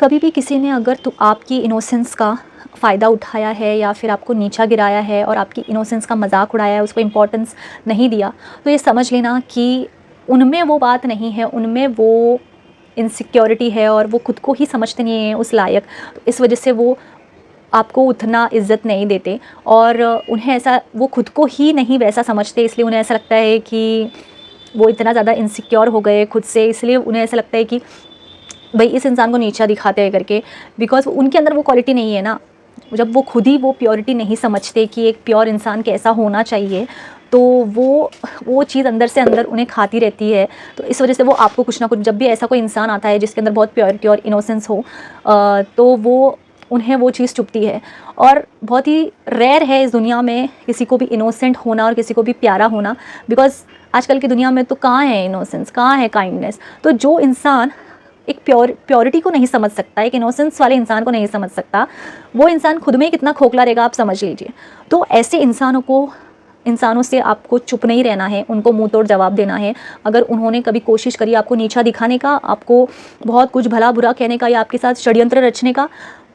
कभी भी किसी ने अगर तो आपकी इनोसेंस का फ़ायदा उठाया है या फिर आपको नीचा गिराया है और आपकी इनोसेंस का मजाक उड़ाया है, उसको इम्पोर्टेंस नहीं दिया, तो ये समझ लेना कि उनमें वो बात नहीं है, उनमें वो इनसिक्योरिटी है और वो खुद को ही समझते नहीं हैं उस लायक। तो इस वजह से वो आपको उतना इज़्ज़त नहीं देते और उन्हें ऐसा, वो खुद को ही नहीं वैसा समझते, इसलिए उन्हें ऐसा लगता है कि वो इतना ज़्यादा इनसिक्योर हो गए खुद से, इसलिए उन्हें ऐसा लगता है कि भाई इस इंसान को नीचा दिखाते हैं करके, बिकॉज उनके अंदर वो क्वालिटी नहीं है ना। जब वो खुद ही वो प्योरिटी नहीं समझते कि एक प्योर इंसान कैसा होना चाहिए, तो वो चीज़ अंदर से अंदर उन्हें खाती रहती है। तो इस वजह से वो आपको कुछ ना कुछ, जब भी ऐसा कोई इंसान आता है जिसके अंदर बहुत प्योरिटी और इनोसेंस हो, तो वो उन्हें वो चीज़ चुभती है। और बहुत ही रेयर है इस दुनिया में किसी को भी इनोसेंट होना और किसी को भी प्यारा होना, बिकॉज आजकल की दुनिया में तो कहाँ है इनोसेंस, कहाँ है काइंडनेस। तो जो इंसान एक प्योरिटी को नहीं समझ सकता, एक इनोसेंस वाले इंसान को नहीं समझ सकता, वो इंसान खुद में कितना खोखला रहेगा आप समझ लीजिए। तो ऐसे इंसानों से आपको चुप नहीं रहना है, उनको मुंह तोड़ जवाब देना है। अगर उन्होंने कभी कोशिश करी आपको नीचा दिखाने का, आपको बहुत कुछ भला बुरा कहने का या आपके साथ षड्यंत्र रचने का,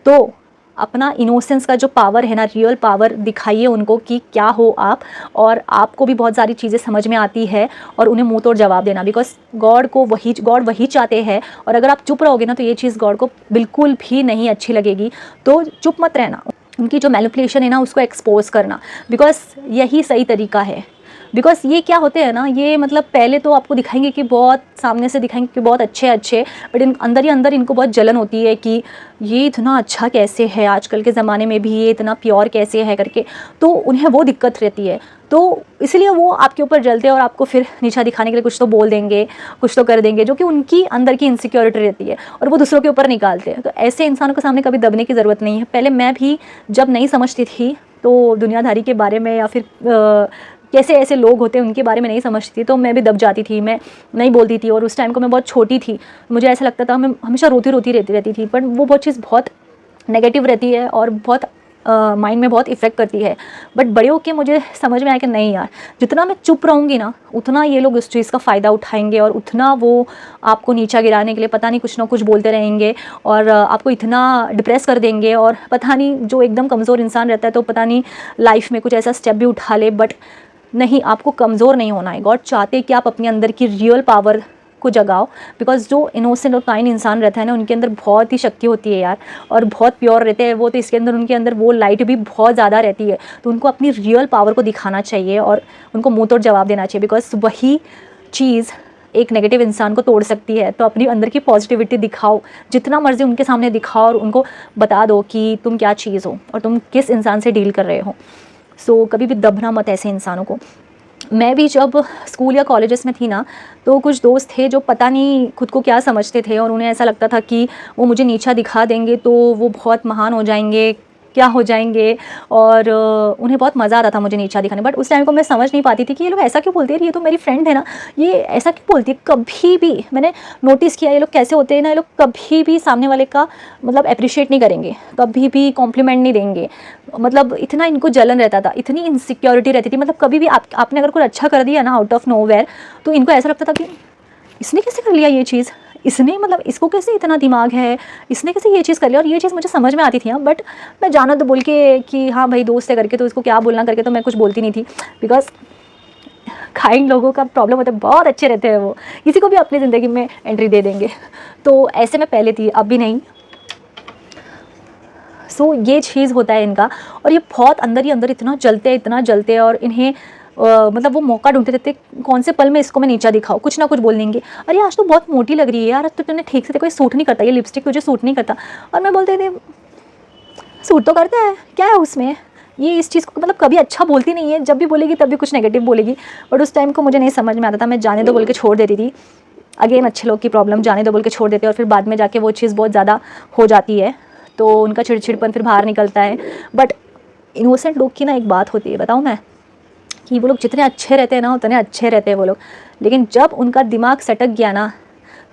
तो अपना इनोसेंस का जो पावर है ना, रियल पावर दिखाइए उनको कि क्या हो आप, और आपको भी बहुत सारी चीज़ें समझ में आती है, और उन्हें मुंह तोड़ जवाब देना, बिकॉज गॉड वही चाहते हैं। और अगर आप चुप रहोगे ना, तो ये चीज़ गॉड को बिल्कुल भी नहीं अच्छी लगेगी। तो चुप मत रहना, उनकी जो मैनिपुलेशन है ना उसको एक्सपोज करना, बिकॉज यही सही तरीका है। बिकॉज ये क्या होते हैं ना, ये मतलब पहले तो आपको दिखाएंगे कि बहुत, सामने से दिखाएंगे कि बहुत अच्छे, बट अंदर ही अंदर इनको बहुत जलन होती है कि ये इतना अच्छा कैसे है, आजकल के ज़माने में भी ये इतना प्योर कैसे है करके। तो उन्हें वो दिक्कत रहती है, तो इसलिए वो आपके ऊपर जलते हैं और आपको फिर नीचा दिखाने के लिए कुछ तो बोल देंगे, कुछ तो कर देंगे, जो कि उनकी अंदर की इनसिक्योरिटी रहती है और वो दूसरों के ऊपर निकालते हैं। तो ऐसे इंसानों के सामने कभी दबने की ज़रूरत नहीं है। पहले मैं भी जब नहीं समझती थी तो दुनियादारी के बारे में या फिर कैसे ऐसे लोग होते हैं उनके बारे में नहीं समझती थी, तो मैं भी दब जाती थी, मैं नहीं बोलती थी। और उस टाइम को मैं बहुत छोटी थी, मुझे ऐसा लगता था, मैं हमेशा रोती रहती थी, बट वो बहुत चीज़ बहुत नेगेटिव रहती है और बहुत माइंड में बहुत इफ़ेक्ट करती है। बट बड़े होके मुझे समझ में आया कि नहीं यार, जितना मैं चुप रहूँगी ना, उतना ये लोग इस चीज़ का फ़ायदा उठाएंगे और उतना वो आपको नीचा गिराने के लिए पता नहीं कुछ ना कुछ बोलते रहेंगे और आपको इतना डिप्रेस कर देंगे। और पता नहीं, जो एकदम कमज़ोर इंसान रहता है तो पता नहीं लाइफ में कुछ ऐसा स्टेप भी उठा ले, बट नहीं, आपको कमज़ोर नहीं होना है। गॉड चाहते कि आप अपने अंदर की रियल पावर को जगाओ, बिकॉज जो इनोसेंट और काइंड इंसान रहता है ना, उनके अंदर बहुत ही शक्ति होती है यार, और बहुत प्योर रहते हैं वो, तो इसके अंदर, उनके अंदर वो लाइट भी बहुत ज़्यादा रहती है। तो उनको अपनी रियल पावर को दिखाना चाहिए और उनको मुंह तोड़ जवाब देना चाहिए, बिकॉज वही चीज़ एक नेगेटिव इंसान को तोड़ सकती है। तो अपनी अंदर की पॉजिटिविटी दिखाओ, जितना मर्जी उनके सामने दिखाओ और उनको बता दो कि तुम क्या चीज़ हो और तुम किस इंसान से डील कर रहे हो। सो कभी भी दबना मत ऐसे इंसानों को। मैं भी जब स्कूल या कॉलेजेस में थी ना, तो कुछ दोस्त थे जो पता नहीं खुद को क्या समझते थे और उन्हें ऐसा लगता था कि वो मुझे नीचा दिखा देंगे तो वो बहुत महान हो जाएंगे, क्या हो जाएंगे, और उन्हें बहुत मज़ा आता था मुझे नीचा दिखाने। बट उस टाइम को मैं समझ नहीं पाती थी कि ये लोग ऐसा क्यों बोलते हैं, ये तो मेरी फ्रेंड है ना, ये ऐसा क्यों बोलती है। कभी भी मैंने नोटिस किया ये लोग कैसे होते हैं ना, ये लोग कभी भी सामने वाले का मतलब अप्रिशिएट नहीं करेंगे, कभी भी कॉम्प्लीमेंट नहीं देंगे। मतलब इतना इनको जलन रहता था, इतनी इनसिक्योरिटी रहती थी। मतलब कभी भी आपने अगर कुछ अच्छा कर दिया ना आउट ऑफ नोवेयर, तो इनको ऐसा लगता था कि इसने कैसे कर लिया ये चीज़, इसने मतलब इसको कैसे इतना दिमाग है, इसने कैसे ये चीज़ कर लिया। और ये चीज़ मुझे समझ में आती थी, बट मैं जाना तो बोल के कि हाँ भाई दोस्त है करके, तो इसको क्या बोलना करके, तो मैं कुछ बोलती नहीं थी। बिकॉज काइंड लोगों का प्रॉब्लम होता है, बहुत अच्छे रहते हैं वो, किसी को भी अपनी ज़िंदगी में एंट्री दे देंगे। तो ऐसे मैं पहले थी, अब भी नहीं। सो ये चीज़ होता है इनका, और ये बहुत अंदर ही अंदर इतना जलते हैं और इन्हें मतलब वो मौका ढूंढते रहते, कौन से पल में इसको मैं नीचा दिखाऊं, कुछ ना कुछ बोल देंगे। अरे आज तो बहुत मोटी लग रही है यार, तो तुमने ठीक से देखो, ये सूट नहीं करता, ये लिपस्टिक तुझे सूट नहीं करता। और मैं बोलते थे सूट तो करता है, क्या है उसमें। ये इस चीज़ को मतलब कभी अच्छा बोलती नहीं है, जब भी बोलेगी तब भी कुछ नेगेटिव बोलेगी। बट उस टाइम को मुझे नहीं समझ में आता था, मैं जाने दो बोल के छोड़ देती थी। अगेन अच्छे लोग की प्रॉब्लम, जाने दो बोल के छोड़ देते, और फिर बाद में जाके वो चीज़ बहुत ज़्यादा हो जाती है, तो उनका चिड़चिड़पन फिर बाहर निकलता है। बट इनोसेंट लोग की ना एक बात होती है, बताऊँ मैं, कि वो लोग जितने अच्छे रहते हैं ना, उतने अच्छे रहते हैं वो लोग, लेकिन जब उनका दिमाग सटक गया ना,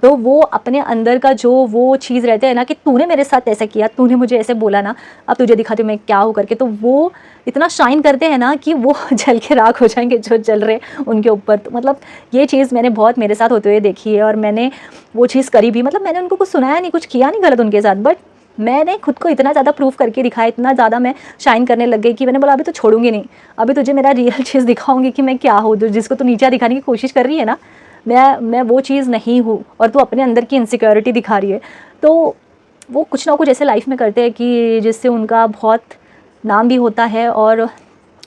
तो वो अपने अंदर का जो वो चीज़ रहते हैं ना कि तूने मेरे साथ ऐसा किया, तूने मुझे ऐसे बोला ना, अब तुझे दिखाती हूँ मैं क्या हूँ करके, तो वो इतना शाइन करते हैं ना कि वो जल के राख हो जाएंगे जो जल रहे उनके ऊपर। तो मतलब ये चीज़ मैंने बहुत मेरे साथ होते हुए देखी है और मैंने वो चीज़ करी भी। मतलब मैंने उनको कुछ सुनाया नहीं, कुछ किया नहीं गलत उनके साथ, बट मैंने खुद को इतना ज़्यादा प्रूफ करके दिखाया, इतना ज़्यादा मैं शाइन करने लग गई कि मैंने बोला अभी तो छोड़ूंगी नहीं, अभी तुझे मेरा रियल चीज़ दिखाऊंगी कि मैं क्या हूँ। जिसको तू नीचा दिखाने की कोशिश कर रही है ना, मैं वो चीज़ नहीं हूँ, और तू अपने अंदर की इनसिक्योरिटी दिखा रही है। तो वो कुछ ना कुछ ऐसे लाइफ में करते हैं कि जिससे उनका बहुत नाम भी होता है और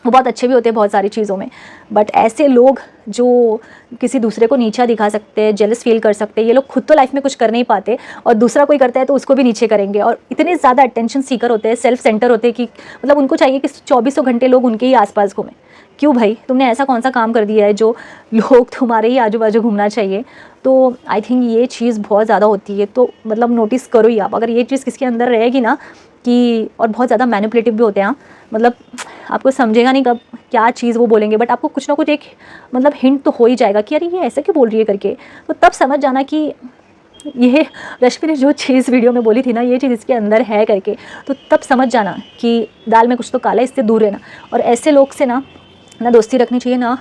वो बहुत अच्छे भी होते हैं बहुत सारी चीज़ों में। बट ऐसे लोग जो किसी दूसरे को नीचा दिखा सकते हैं, जेलस फील कर सकते हैं, ये लोग खुद तो लाइफ में कुछ कर नहीं पाते और दूसरा कोई करता है तो उसको भी नीचे करेंगे। और इतने ज़्यादा अटेंशन सीकर होते हैं, सेल्फ सेंटर होते हैं कि मतलब उनको चाहिए कि 2400 घंटे लोग उनके ही आसपास घूमें। क्यों भाई, तुमने ऐसा कौन सा काम कर दिया है जो लोग तुम्हारे ही आजू बाजू घूमना चाहिए? तो आई थिंक ये चीज़ बहुत ज़्यादा होती है। तो मतलब नोटिस करो ही आप, अगर ये चीज़ किसके अंदर रहेगी ना कि, और बहुत ज़्यादा मैनिपुलेटिव भी होते हैं, मतलब आपको समझेगा नहीं कब क्या चीज़ वो बोलेंगे, बट आपको कुछ ना कुछ एक मतलब हिंट तो हो ही जाएगा कि अरे ये ऐसा क्यों बोल रही है करके। तो तब समझ जाना कि ये रश्मि ने जो चीज़ वीडियो में बोली थी ना, ये चीज़ इसके अंदर है करके। तो तब समझ जाना कि दाल में कुछ तो काला है, इससे दूर रहना। और ऐसे लोग से ना दोस्ती रखनी चाहिए ना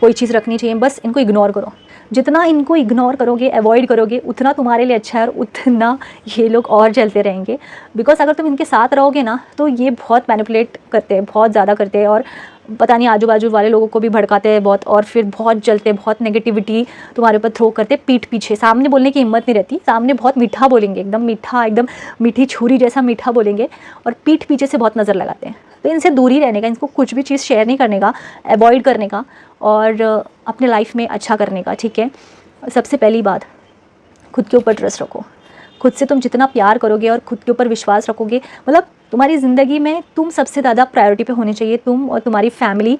कोई चीज़ रखनी चाहिए, बस इनको इग्नोर करो। जितना इनको इग्नोर करोगे, अवॉइड करोगे, उतना तुम्हारे लिए अच्छा है और उतना ये लोग और जलते रहेंगे। बिकॉज अगर तुम इनके साथ रहोगे ना तो ये बहुत मैनिपुलेट करते हैं, बहुत ज़्यादा करते हैं, और पता नहीं आजू बाजू वाले लोगों को भी भड़काते हैं बहुत, और फिर बहुत जलते हैं, बहुत नेगेटिविटी तुम्हारे ऊपर थ्रो करते हैं पीठ पीछे। सामने बोलने की हिम्मत नहीं रहती, सामने बहुत मीठा बोलेंगे, एकदम मीठा, एकदम मीठी छुरी जैसा मीठा बोलेंगे, और पीठ पीछे से बहुत नज़र लगाते हैं। तो इनसे दूरी रहने का, इनको कुछ भी चीज़ शेयर नहीं करने का, अवॉइड करने का, और अपने लाइफ में अच्छा करने का। ठीक है, सबसे पहली बात, खुद के ऊपर ट्रस्ट रखो। खुद से तुम जितना प्यार करोगे और खुद के ऊपर विश्वास रखोगे, मतलब तुम्हारी ज़िंदगी में तुम सबसे ज़्यादा प्रायोरिटी पे होने चाहिए। तुम और तुम्हारी फैमिली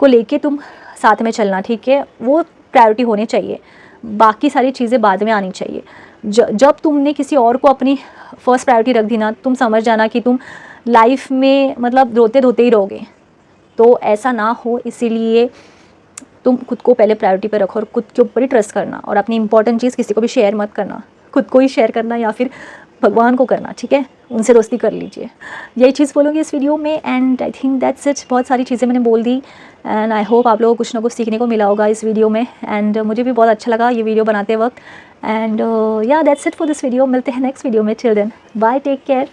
को लेके तुम साथ में चलना, ठीक है, वो प्रायोरिटी होने चाहिए। बाकी सारी चीज़ें बाद में आनी चाहिए। जब तुमने किसी और को अपनी फर्स्ट प्रायोरिटी रख दी ना, तुम समझ जाना कि तुम लाइफ में मतलब रोते धोते ही रहोगे। तो ऐसा ना हो, इसीलिए तुम खुद को पहले प्रायोरिटी पे रखो और खुद के ऊपर ही ट्रस्ट करना, और अपनी इंपॉर्टेंट चीज़ किसी को भी शेयर मत करना, खुद को ही शेयर करना या फिर भगवान को करना। ठीक है, उनसे दोस्ती कर लीजिए। यही चीज़ बोलूँगी इस वीडियो में, and I think that's it. बहुत सारी चीज़ें मैंने बोल दी, एंड आई होप आप लोगों को कुछ ना कुछ सीखने को मिला होगा इस वीडियो में, एंड मुझे भी बहुत अच्छा लगा ये वीडियो बनाते वक्त। And yeah that's it for this video. मिलते हैं नेक्स्ट वीडियो में। Till then bye, take care.